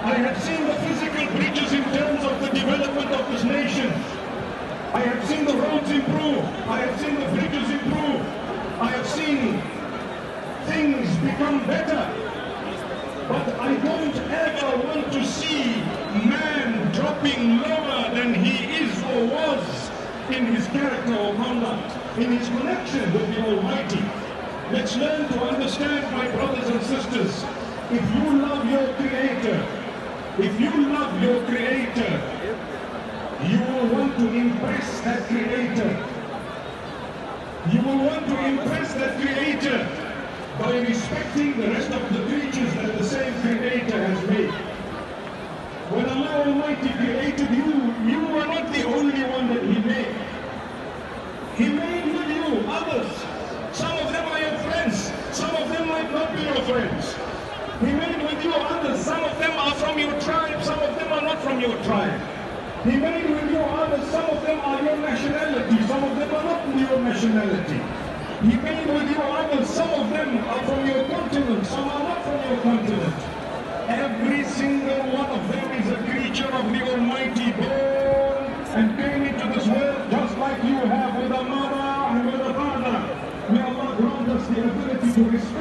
I have seen the physical breaches in terms of the development of this nation. I have seen the roads improve. I have seen the bridges improve. I have seen things become better. But I don't ever want to see man dropping lower than he is or was in his character or conduct, in his connection with the Almighty. Let's learn to understand, my brothers and sisters, if you love your Creator, you will want to impress that Creator. You will want to impress that Creator by respecting the rest of the creatures that the same Creator has made. When Allah Almighty created you, you were not the only one that He made. He made with you others. Some of them are your friends. Some of them might not be your friends. He made with you others. Some of them are from your tribe. Some of them are not from your tribe. He made with you others. Some of them are your nationality. Some of them are not your nationality. He made with you others. Some of them are from your continent. Some are not from your continent. Every single one of them is a creature of the Almighty, born and came into this world just like you have, with a mother and with a father. May Allah grant us the ability to respect